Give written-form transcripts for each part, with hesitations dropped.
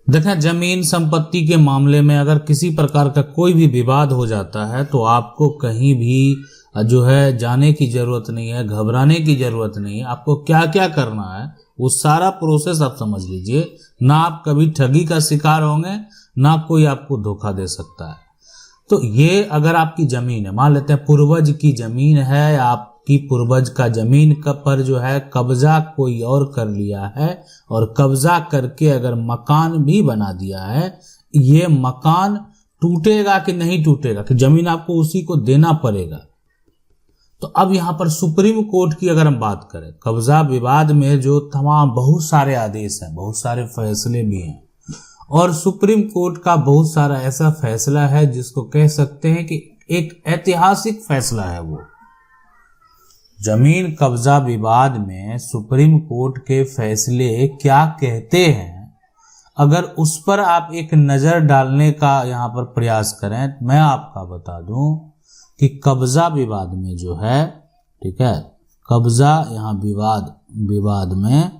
देखें, जमीन संपत्ति के मामले में अगर किसी प्रकार का कोई भी विवाद हो जाता है तो आपको कहीं भी जो है जाने की जरूरत नहीं है, घबराने की जरूरत नहीं है। आपको क्या क्या करना है वो सारा प्रोसेस आप समझ लीजिए। ना आप कभी ठगी का शिकार होंगे, ना कोई आपको धोखा दे सकता है। तो ये अगर आपकी जमीन है, मान लेते हैं पूर्वज की जमीन है, आपकी पूर्वज का जमीन पर जो है कब्जा कोई और कर लिया है और कब्जा करके अगर मकान भी बना दिया है, ये मकान टूटेगा कि नहीं टूटेगा, कि जमीन आपको उसी को देना पड़ेगा। तो अब यहां पर सुप्रीम कोर्ट की अगर हम बात करें, कब्जा विवाद में जो तमाम बहुत सारे आदेश हैं, बहुत सारे फैसले भी हैं, और सुप्रीम कोर्ट का बहुत सारा ऐसा फैसला है जिसको कह सकते हैं कि एक ऐतिहासिक फैसला है। वो जमीन कब्जा विवाद में सुप्रीम कोर्ट के फैसले क्या कहते हैं, अगर उस पर आप एक नजर डालने का यहां पर प्रयास करें, मैं आपका बता दूं कि कब्जा विवाद में जो है, ठीक है, कब्जा यहाँ विवाद में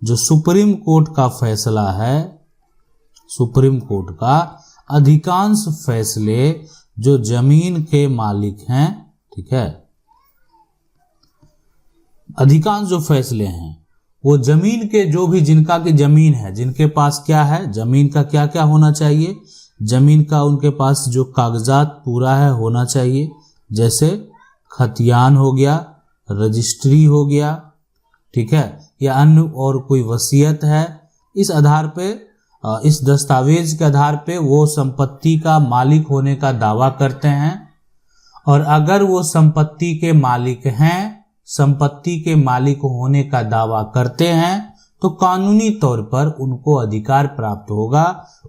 जो सुप्रीम कोर्ट का फैसला है, सुप्रीम कोर्ट का अधिकांश फैसले जो जमीन के मालिक हैं, ठीक है, अधिकांश जो फैसले हैं वो जमीन के, जो भी जिनका की जमीन है, जिनके पास क्या है, जमीन का क्या क्या होना चाहिए, जमीन का उनके पास जो कागजात पूरा है होना चाहिए, जैसे खतियान हो गया, रजिस्ट्री हो गया, ठीक है, या अन्य और कोई वसीयत है। इस आधार पे, इस दस्तावेज के आधार पे वो संपत्ति का मालिक होने का दावा करते हैं। और अगर वो संपत्ति के मालिक हैं, संपत्ति के मालिक होने का दावा करते हैं, तो कानूनी तौर पर उनको अधिकार प्राप्त होगा।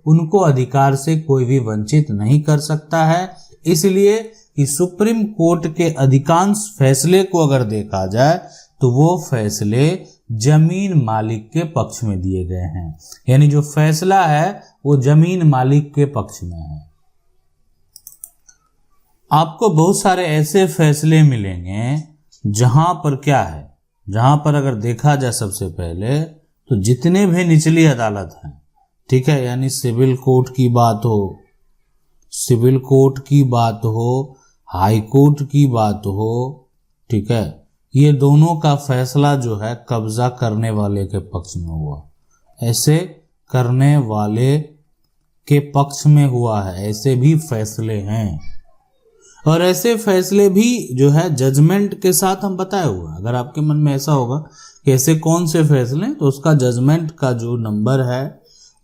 उनको अधिकार से कोई भी वंचित नहीं कर सकता है। इसलिए कि सुप्रीम कोर्ट के अधिकांश फैसले को अगर देखा जाए तो वो फैसले जमीन मालिक के पक्ष में दिए गए हैं, यानी जो फैसला है वो जमीन मालिक के पक्ष में है। आपको बहुत सारे ऐसे फैसले मिलेंगे जहां पर क्या है, जहां पर अगर देखा जाए सबसे पहले तो जितने भी निचली अदालत हैं, ठीक है, यानी सिविल कोर्ट की बात हो, सिविल कोर्ट की बात हो, हाई कोर्ट की बात हो, ठीक है, ये दोनों का फैसला जो है कब्जा करने वाले के पक्ष में हुआ। ऐसे करने वाले के पक्ष में हुआ है, ऐसे भी फैसले हैं। और ऐसे फैसले भी जो है जजमेंट के साथ हम बताए हुए हैं। अगर आपके मन में ऐसा होगा कि ऐसे कौन से फैसले, तो उसका जजमेंट का जो नंबर है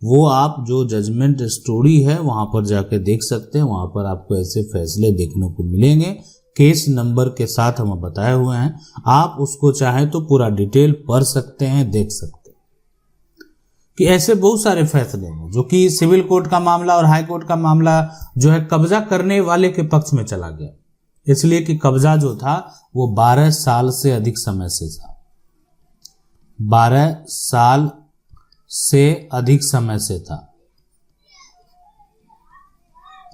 वो आप जो जजमेंट स्टोरी है वहां पर जाके देख सकते हैं। वहां पर आपको ऐसे फैसले देखने को मिलेंगे, केस नंबर के साथ हम बताए हुए हैं। आप उसको चाहे तो पूरा डिटेल पढ़ सकते हैं, देख सकते हैं कि ऐसे बहुत सारे फैसले हैं जो कि सिविल कोर्ट का मामला और हाई कोर्ट का मामला जो है कब्जा करने वाले के पक्ष में चला गया, इसलिए कि कब्जा जो था वो 12 साल से अधिक समय से था, 12 साल से अधिक समय से था।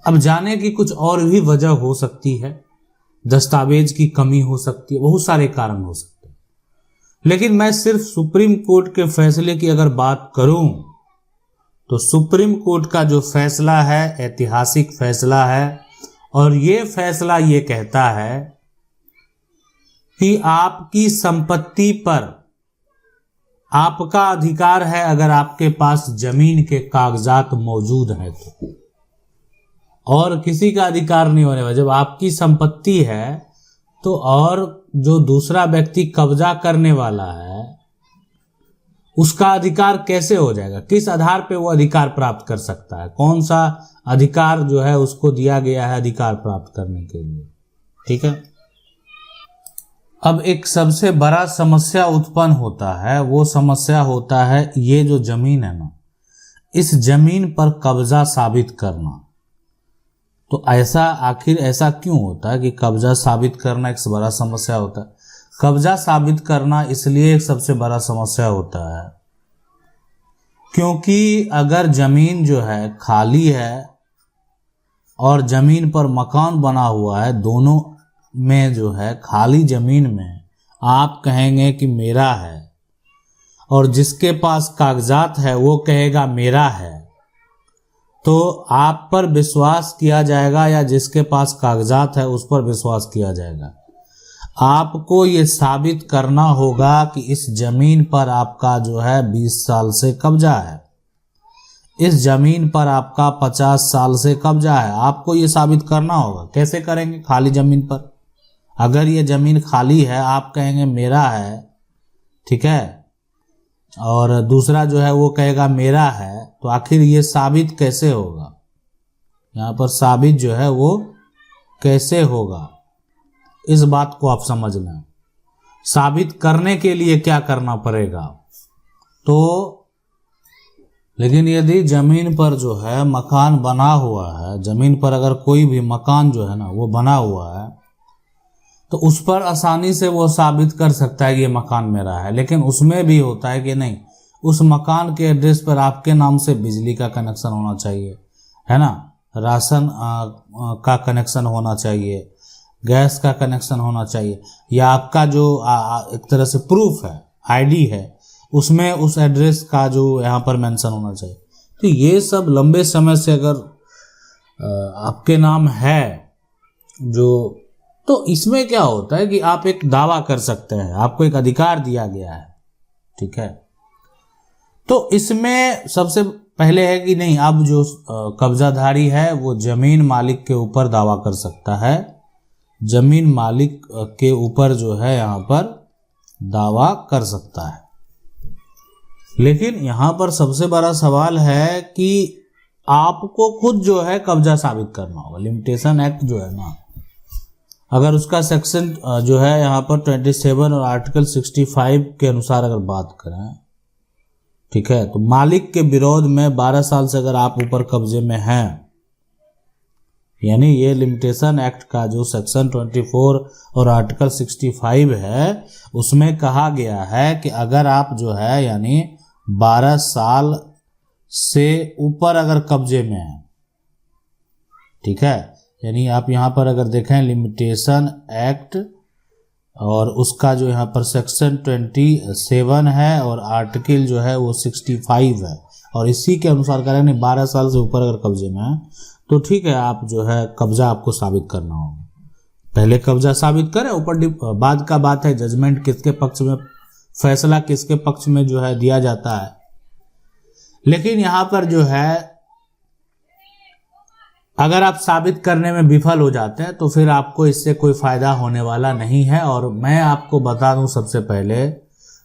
अब जाने की कुछ और भी वजह हो सकती है, दस्तावेज की कमी हो सकती है, बहुत सारे कारण हो सकते हैं, लेकिन मैं सिर्फ सुप्रीम कोर्ट के फैसले की अगर बात करूं तो सुप्रीम कोर्ट का जो फैसला है ऐतिहासिक फैसला है। और ये फैसला ये कहता है कि आपकी संपत्ति पर आपका अधिकार है अगर आपके पास जमीन के कागजात मौजूद हैं तो, और किसी का अधिकार नहीं होने वाला। जब आपकी संपत्ति है तो और जो दूसरा व्यक्ति कब्जा करने वाला है उसका अधिकार कैसे हो जाएगा, किस आधार पे वो अधिकार प्राप्त कर सकता है, कौन सा अधिकार जो है उसको दिया गया है अधिकार प्राप्त करने के लिए, ठीक है। अब एक सबसे बड़ा समस्या उत्पन्न होता है, वो समस्या होता है ये जो जमीन है ना, इस जमीन पर कब्जा साबित करना। तो ऐसा आखिर ऐसा क्यों होता है कि कब्जा साबित करना एक बड़ा समस्या होता है? कब्जा साबित करना इसलिए एक सबसे बड़ा समस्या होता है क्योंकि अगर जमीन जो है खाली है और जमीन पर मकान बना हुआ है, दोनों में जो है खाली जमीन में आप कहेंगे कि मेरा है और जिसके पास कागजात है वो कहेगा मेरा है, तो आप पर विश्वास किया जाएगा या जिसके पास कागजात है उस पर विश्वास किया जाएगा। आपको ये साबित करना होगा कि इस जमीन पर आपका जो है 20 साल से कब्जा है, इस जमीन पर आपका 50 साल से कब्जा है। आपको ये साबित करना होगा। कैसे करेंगे? खाली जमीन पर, अगर ये जमीन खाली है, आप कहेंगे मेरा है, ठीक है, और दूसरा जो है वो कहेगा मेरा है, तो आखिर ये साबित कैसे होगा? यहाँ पर साबित जो है वो कैसे होगा, इस बात को आप समझ लें। साबित करने के लिए क्या करना पड़ेगा? तो लेकिन यदि जमीन पर जो है मकान बना हुआ है, जमीन पर अगर कोई भी मकान जो है ना वो बना हुआ है, तो उस पर आसानी से वो साबित कर सकता है कि ये मकान मेरा है। लेकिन उसमें भी होता है कि नहीं, उस मकान के एड्रेस पर आपके नाम से बिजली का कनेक्शन होना चाहिए, है ना, राशन का कनेक्शन होना चाहिए, गैस का कनेक्शन होना चाहिए, या आपका जो एक तरह से प्रूफ है, आईडी है, उसमें उस एड्रेस का जो यहाँ पर मेंशन होना चाहिए। तो ये सब लंबे समय से अगर आपके नाम है जो, तो इसमें क्या होता है कि आप एक दावा कर सकते हैं, आपको एक अधिकार दिया गया है, ठीक है। तो इसमें सबसे पहले है कि नहीं, अब जो कब्जाधारी है वो जमीन मालिक के ऊपर दावा कर सकता है, जमीन मालिक के ऊपर जो है यहाँ पर दावा कर सकता है। लेकिन यहाँ पर सबसे बड़ा सवाल है कि आपको खुद जो है कब्जा साबित करना होगा। लिमिटेशन एक्ट जो है ना, अगर उसका सेक्शन जो है यहाँ पर 27 और आर्टिकल 65 के अनुसार अगर बात करें, ठीक है, तो मालिक के विरोध में 12 साल से अगर आप ऊपर कब्जे में हैं, यानी ये लिमिटेशन एक्ट का जो सेक्शन 24 और आर्टिकल 65 है, उसमें कहा गया है कि अगर आप जो है यानी 12 साल से ऊपर अगर कब्जे में हैं, ठीक है, यानी आप यहाँ पर अगर देखें लिमिटेशन एक्ट और उसका जो यहाँ पर सेक्शन 27 है और आर्टिकल जो है वो 65 है, और इसी के अनुसार करेंगे 12 साल से ऊपर अगर कब्जे में है तो ठीक है, आप जो है कब्जा आपको साबित करना होगा। पहले कब्जा साबित करें, ऊपर बाद का बात है जजमेंट किसके पक्ष में, फैसला किसके पक्ष में जो है दिया जाता है। लेकिन यहाँ पर जो है अगर आप साबित करने में विफल हो जाते हैं तो फिर आपको इससे कोई फायदा होने वाला नहीं है। और मैं आपको बता दूं, सबसे पहले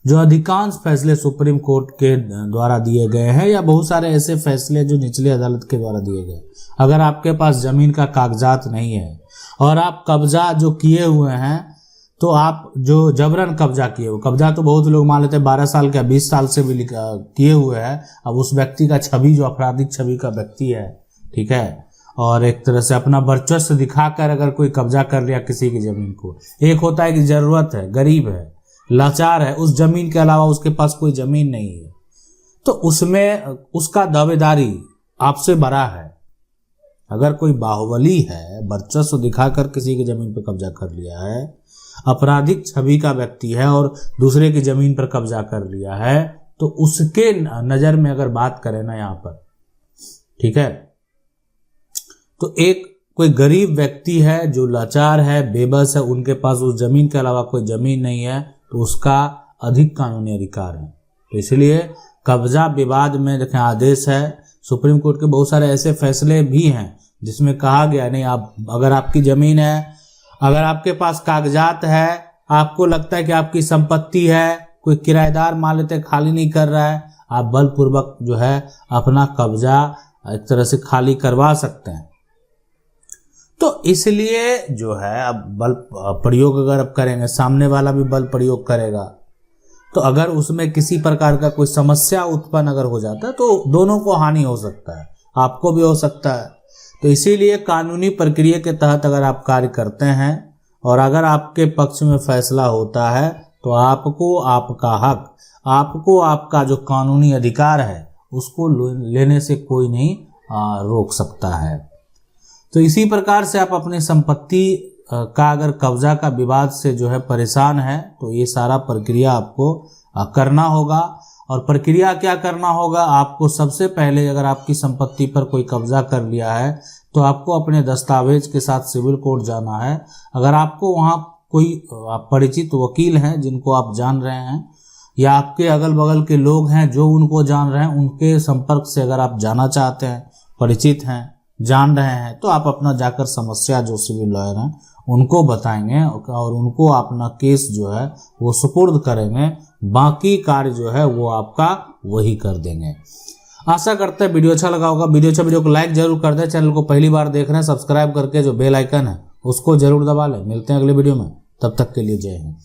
जो अधिकांश फैसले सुप्रीम कोर्ट के द्वारा दिए गए हैं या बहुत सारे ऐसे फैसले जो निचली अदालत के द्वारा दिए गए, अगर आपके पास जमीन का कागजात नहीं है और आप कब्जा जो किए हुए हैं, तो आप जो जबरन कब्जा किए हुए, कब्जा तो बहुत लोग मान लेते हैं 12 साल का 20 साल से भी किए हुए हैं, अब उस व्यक्ति का छवि जो आपराधिक छवि का व्यक्ति है, ठीक है, और एक तरह से अपना वर्चस्व दिखाकर अगर कोई कब्जा कर लिया किसी की जमीन को, एक होता है कि जरूरत है, गरीब है, लाचार है, उस जमीन के अलावा उसके पास कोई जमीन नहीं है, तो उसमें उसका दावेदारी आपसे बड़ा है। अगर कोई बाहुबली है, वर्चस्व दिखाकर किसी की जमीन पर कब्जा कर लिया है, आपराधिक छवि का व्यक्ति है और दूसरे की जमीन पर कब्जा कर लिया है, तो उसके नजर में अगर बात करें ना यहाँ पर, ठीक है, तो एक कोई गरीब व्यक्ति है जो लाचार है, बेबस है, उनके पास उस जमीन के अलावा कोई जमीन नहीं है, तो उसका अधिक कानूनी अधिकार है। तो इसलिए कब्जा विवाद में देखें आदेश है, सुप्रीम कोर्ट के बहुत सारे ऐसे फैसले भी हैं जिसमें कहा गया नहीं, आप अगर आपकी जमीन है, अगर आपके पास कागजात है, आपको लगता है कि आपकी संपत्ति है, कोई किराएदार मान लेते खाली नहीं कर रहा है, आप बलपूर्वक जो है अपना कब्जा एक तरह से खाली करवा सकते हैं। तो इसलिए जो है अब बल प्रयोग अगर अब करेंगे, सामने वाला भी बल प्रयोग करेगा, तो अगर उसमें किसी प्रकार का कोई समस्या उत्पन्न अगर हो जाता है तो दोनों को हानि हो सकता है, आपको भी हो सकता है। तो इसीलिए कानूनी प्रक्रिया के तहत अगर आप कार्य करते हैं और अगर आपके पक्ष में फैसला होता है तो आपको आपका हक, आपको आपका जो कानूनी अधिकार है उसको लेने से कोई नहीं रोक सकता है। तो इसी प्रकार से आप अपनी संपत्ति का अगर कब्जा का विवाद से जो है परेशान है तो ये सारा प्रक्रिया आपको करना होगा। और प्रक्रिया क्या करना होगा, आपको सबसे पहले अगर आपकी संपत्ति पर कोई कब्जा कर लिया है तो आपको अपने दस्तावेज के साथ सिविल कोर्ट जाना है। अगर आपको वहाँ कोई परिचित वकील हैं जिनको आप जान रहे हैं, या आपके अगल बगल के लोग हैं जो उनको जान रहे हैं, उनके संपर्क से अगर आप जाना चाहते हैं, परिचित हैं, जान रहे हैं, तो आप अपना जाकर समस्या जो सिविल लॉयर हैं उनको बताएंगे और उनको अपना केस जो है वो सुपुर्द करेंगे। बाकी कार्य जो है वो आपका वही कर देंगे। आशा करते हैं वीडियो अच्छा लगा होगा। वीडियो को लाइक जरूर कर दें। चैनल को पहली बार देख रहे हैं, सब्सक्राइब करके जो बेल आइकन है उसको जरूर दबा लें। मिलते हैं अगले वीडियो में, तब तक के लिए जय हिंद।